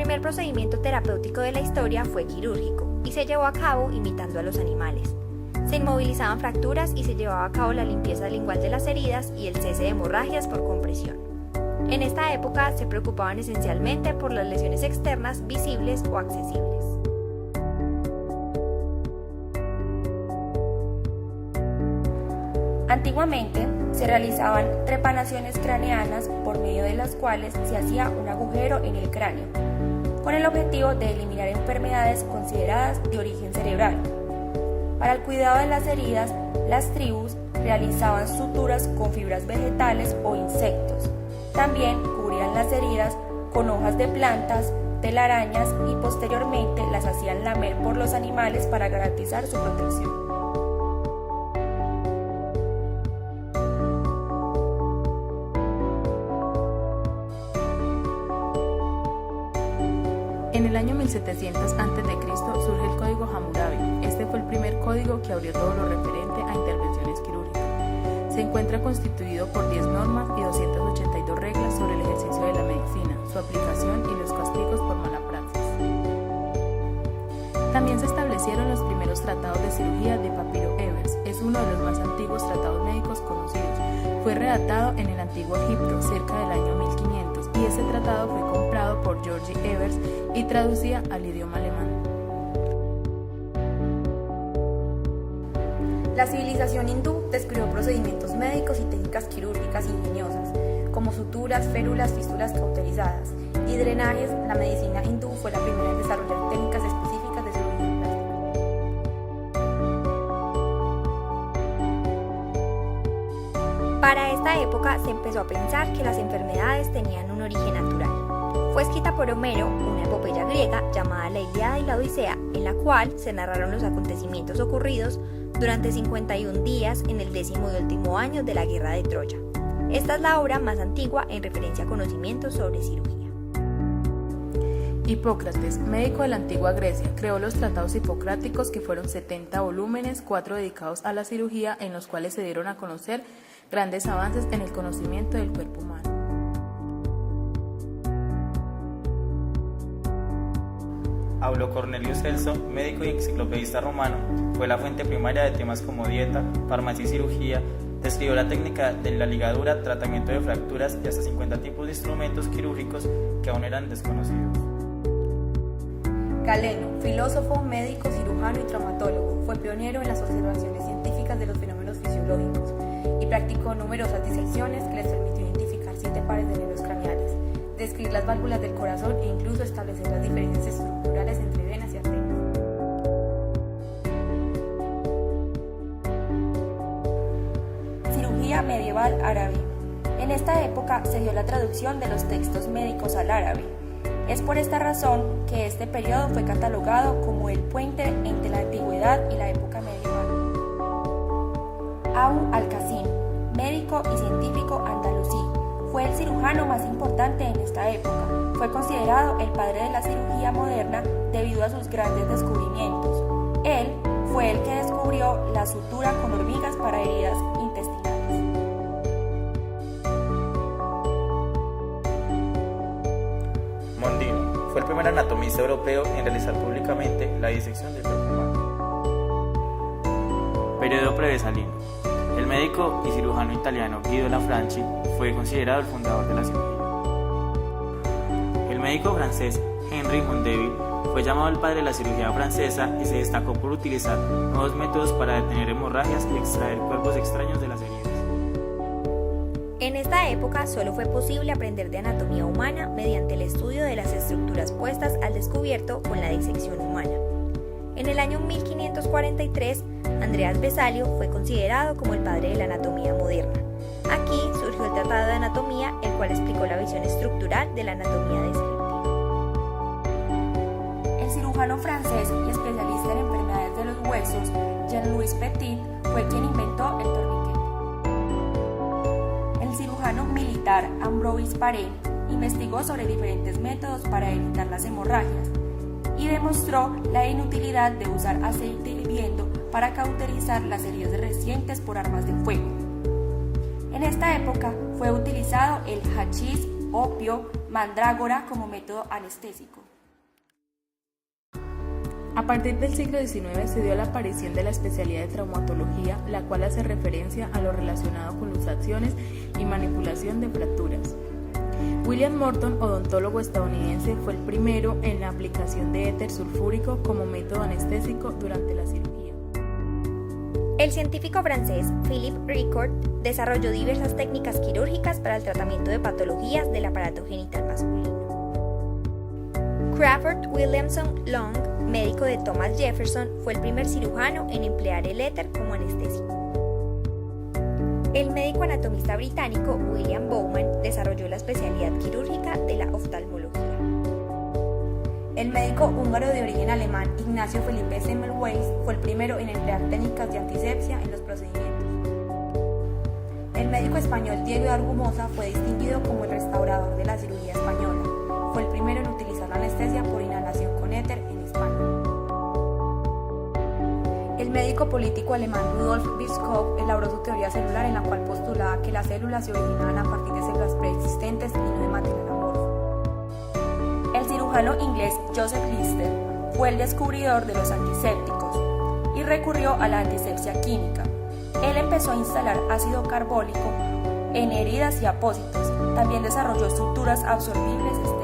primer procedimiento terapéutico de la historia fue quirúrgico y se llevó a cabo imitando a los animales. Se inmovilizaban fracturas y se llevaba a cabo la limpieza lingual de las heridas y el cese de hemorragias por compresión. En esta época se preocupaban esencialmente por las lesiones externas visibles o accesibles. Antiguamente se realizaban trepanaciones craneanas por medio de las cuales se hacía un agujero en el cráneo, con el objetivo de eliminar enfermedades consideradas de origen cerebral. Para el cuidado de las heridas, las tribus realizaban suturas con fibras vegetales o insectos. También cubrían las heridas con hojas de plantas, telarañas y posteriormente las hacían lamer por los animales para garantizar su protección. En el año 1700 a.C. surge el Código Hammurabi. Este fue el primer código que abrió todo lo referente a intervenciones quirúrgicas. Se encuentra constituido por 10 normas y 282 reglas sobre el ejercicio de la medicina, su aplicación y los castigos por mala praxis. También se establecieron los primeros tratados de cirugía de Papiro Ebers. Es uno de los más antiguos tratados médicos conocidos. Fue redactado en el Antiguo Egipto cerca del año 1500 y este tratado fue comprado por George Ebers y traducía al idioma alemán. La civilización hindú describió procedimientos médicos y técnicas quirúrgicas ingeniosas, como suturas, férulas, fístulas cauterizadas y drenajes. La medicina hindú fue la primera en desarrollar técnicas específicas de cirugía plástica. Para esta época se empezó a pensar que las enfermedades tenían un origen natural. Fue escrita por Homero una epopeya griega llamada La Ilíada y la Odisea, en la cual se narraron los acontecimientos ocurridos durante 51 días en el 10º y último año de la guerra de Troya. Esta es la obra más antigua en referencia a conocimientos sobre cirugía. Hipócrates, médico de la antigua Grecia, creó los tratados hipocráticos, que fueron 70 volúmenes, 4 dedicados a la cirugía, en los cuales se dieron a conocer grandes avances en el conocimiento del cuerpo humano. Aulio Cornelio Celso, médico y enciclopedista romano, fue la fuente primaria de temas como dieta, farmacia y cirugía. Describió la técnica de la ligadura, tratamiento de fracturas y hasta 50 tipos de instrumentos quirúrgicos que aún eran desconocidos. Galeno, filósofo, médico, cirujano y traumatólogo, fue pionero en las observaciones científicas de los fenómenos fisiológicos y practicó numerosas disecciones que les permitió identificar 7 pares de nervios craneales, describir las válvulas del corazón e incluso establecer las diferencias estructurales entre venas y arterias. Cirugía medieval árabe. En esta época se dio la traducción de los textos médicos al árabe. Es por esta razón que este periodo fue catalogado como el puente entre la antigüedad y la época medieval. Abu al-Qasim, médico y científico andalusí, fue el cirujano más importante en esta época. Fue considerado el padre de la cirugía moderna debido a sus grandes descubrimientos. Él fue el que descubrió la sutura con hormigas para heridas intestinales. Mondino fue el primer anatomista europeo en realizar públicamente la disección del cuerpo humano. Periodo prevesalino. El médico y cirujano italiano Guido Lanfranchi fue considerado el fundador de la cirugía. El médico francés Henri Mondeville fue llamado el padre de la cirugía francesa y se destacó por utilizar nuevos métodos para detener hemorragias y extraer cuerpos extraños de las heridas. En esta época solo fue posible aprender de anatomía humana mediante el estudio de las estructuras puestas al descubierto con la disección humana. En el año 1543, Andreas Vesalio fue considerado como el padre de la anatomía moderna. Aquí surgió el Tratado de Anatomía, el cual explicó la visión estructural de la anatomía descriptiva. El cirujano francés y especialista en enfermedades de los huesos, Jean-Louis Petit, fue quien inventó el torniquete. El cirujano militar Ambroise Paré investigó sobre diferentes métodos para evitar las hemorragias y demostró la inutilidad de usar aceite hirviendo para cauterizar las heridas recientes por armas de fuego. En esta época fue utilizado el hachís, opio, mandrágora como método anestésico. A partir del siglo XIX se dio la aparición de la especialidad de traumatología, la cual hace referencia a lo relacionado con luxaciones y manipulación de fracturas. William Morton, odontólogo estadounidense, fue el primero en la aplicación de éter sulfúrico como método anestésico durante la cirugía. El científico francés Philippe Ricord desarrolló diversas técnicas quirúrgicas para el tratamiento de patologías del aparato genital masculino. Crawford Williamson Long, médico de Thomas Jefferson, fue el primer cirujano en emplear el éter como anestésico. El médico anatomista británico William Bowman desarrolló la especialidad quirúrgica de la oftalmología. El médico húngaro de origen alemán Ignacio Felipe Semmelweis fue el primero en emplear técnicas de antisepsia en los procedimientos. El médico español Diego de Argumosa fue distinguido como el restaurador de la cirugía española. Fue el primero en utilizar la anestesia por inhalación con éter en España. El médico político alemán Rudolf Virchow elaboró su teoría celular en la cual postulaba que las células se originaban a partir de células preexistentes y no de material amorfo. El cirujano inglés Joseph Lister fue el descubridor de los antisépticos y recurrió a la antisepsia química. Él empezó a instalar ácido carbólico en heridas y apósitos. También desarrolló estructuras absorbibles estériles.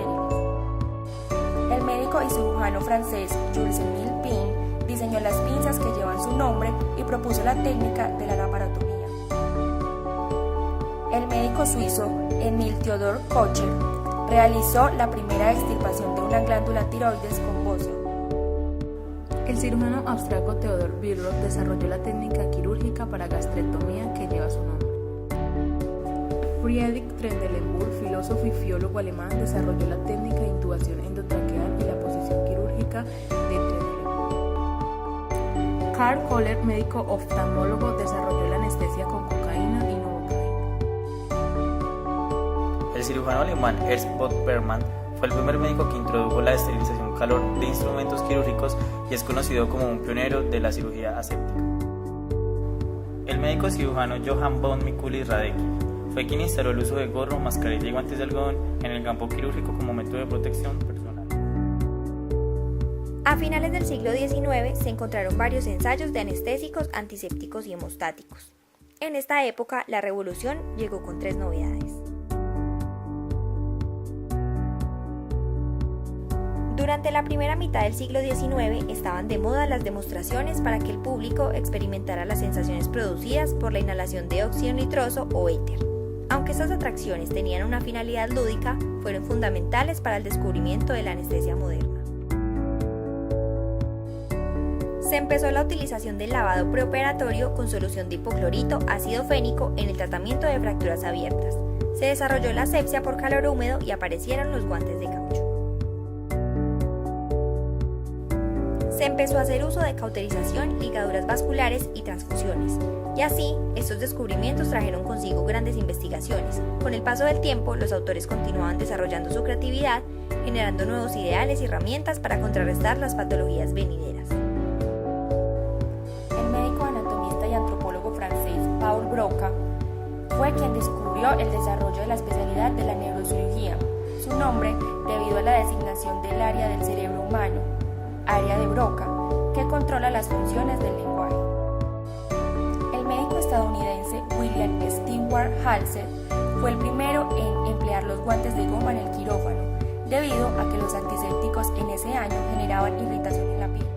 El médico y cirujano francés Jules-Émile Pin diseñó las pinzas que llevan su nombre y propuso la técnica de la laparotomía. El médico suizo Emil Theodor Kocher realizó la primera extirpación de una glándula tiroides con bocio. El cirujano austriaco Theodor Billroth desarrolló la técnica quirúrgica para gastrectomía que lleva su nombre. Friedrich Trendelenburg, filósofo y biólogo alemán, desarrolló la técnica de intubación endotraqueal y la posición quirúrgica de Trendelenburg. Karl Kohler, médico oftalmólogo, desarrolló la anestesia con cocaína y novocaína. El cirujano alemán Ernst Bergmann fue el primer médico que introdujo la esterilización calor de instrumentos quirúrgicos y es conocido como un pionero de la cirugía aséptica. El médico cirujano Johann von Mikulin-Radecki fue quien instaló el uso de gorro, mascarilla y guantes de algodón en el campo quirúrgico como método de protección personal. A finales del siglo XIX se encontraron varios ensayos de anestésicos, antisépticos y hemostáticos. En esta época, la revolución llegó con 3 novedades. Durante la primera mitad del siglo XIX estaban de moda las demostraciones para que el público experimentara las sensaciones producidas por la inhalación de óxido nitroso o éter. Aunque estas atracciones tenían una finalidad lúdica, fueron fundamentales para el descubrimiento de la anestesia moderna. Se empezó la utilización del lavado preoperatorio con solución de hipoclorito, ácido fénico en el tratamiento de fracturas abiertas. Se desarrolló la asepsia por calor húmedo y aparecieron los guantes de caucho. Se empezó a hacer uso de cauterización, ligaduras vasculares y transfusiones. Y así, estos descubrimientos trajeron consigo grandes investigaciones. Con el paso del tiempo, los autores continuaban desarrollando su creatividad, generando nuevos ideales y herramientas para contrarrestar las patologías venideras. El médico anatomista y antropólogo francés Paul Broca fue quien descubrió el desarrollo de la especialidad de la neurocirugía. Su nombre debido a la designación del área del cerebro humano, área de Broca, que controla las funciones del lenguaje. El médico estadounidense William Stewart Halsted fue el primero en emplear los guantes de goma en el quirófano, debido a que los antisépticos en ese año generaban irritación en la piel.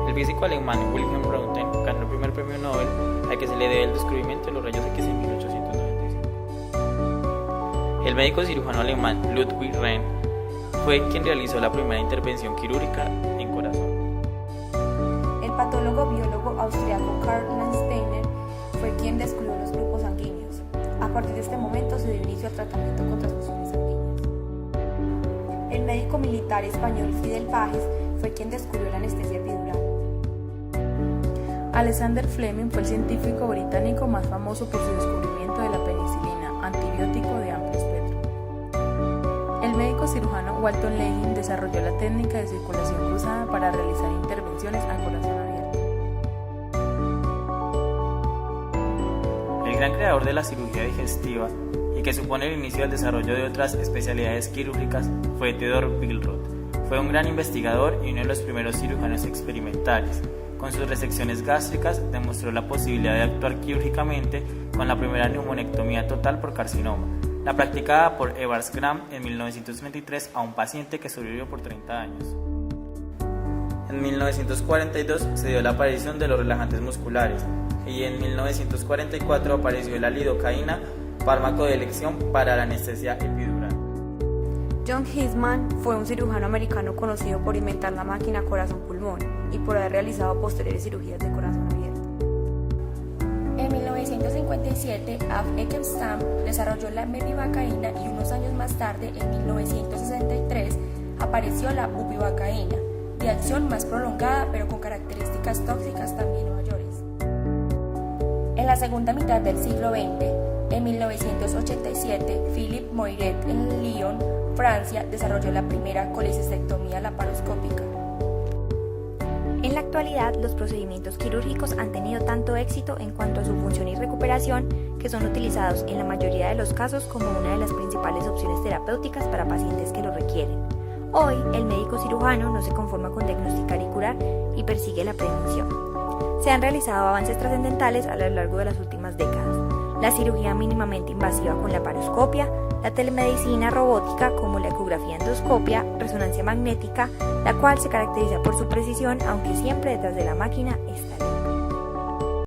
El físico alemán Wilhelm Röntgen ganó el primer premio Nobel al que se le debe el descubrimiento de los rayos X en 1895. El médico cirujano alemán Ludwig Renn fue quien realizó la primera intervención quirúrgica en corazón. El patólogo biólogo austriaco Karl Landsteiner fue quien descubrió los grupos sanguíneos. A partir de este momento se dio inicio al tratamiento con transfusiones sanguíneas. El médico militar español Fidel Fages fue quien descubrió la anestesia epidural. Alexander Fleming fue el científico británico más famoso por su descubrimiento de la penicilina, antibiótico de amplio espectro. El médico cirujano Walton Lehigh desarrolló la técnica de circulación cruzada para realizar intervenciones a corazón abierto. El gran creador de la cirugía digestiva y que supone el inicio del desarrollo de otras especialidades quirúrgicas fue Theodor Billroth, Fue un gran investigador y uno de los primeros cirujanos experimentales. Con sus resecciones gástricas demostró la posibilidad de actuar quirúrgicamente con la primera neumonectomía total por carcinoma, la practicada por Evars Graham en 1933 a un paciente que sobrevivió por 30 años. En 1942 se dio la aparición de los relajantes musculares y en 1944 apareció la lidocaína, fármaco de elección para la anestesia epidural. John Heisman fue un cirujano americano conocido por inventar la máquina corazón-pulmón y por haber realizado posteriores cirugías de corazón abierto. En 1957, Af Ekenstam desarrolló la mepivacaína y unos años más tarde, en 1963, apareció la bupivacaína, de acción más prolongada pero con características tóxicas también mayores. En la segunda mitad del siglo XX, en 1987, Philippe Moiret en Lyon, Francia, desarrolló la primera colecistectomía laparoscópica. En la actualidad, los procedimientos quirúrgicos han tenido tanto éxito en cuanto a su función y recuperación que son utilizados en la mayoría de los casos como una de las principales opciones terapéuticas para pacientes que lo requieren. Hoy, el médico cirujano no se conforma con diagnosticar y curar y persigue la prevención. Se han realizado avances trascendentales a lo largo de las últimas décadas. La cirugía mínimamente invasiva con laparoscopia, la telemedicina robótica como la ecografía endoscopia, resonancia magnética, la cual se caracteriza por su precisión, aunque siempre detrás de la máquina está el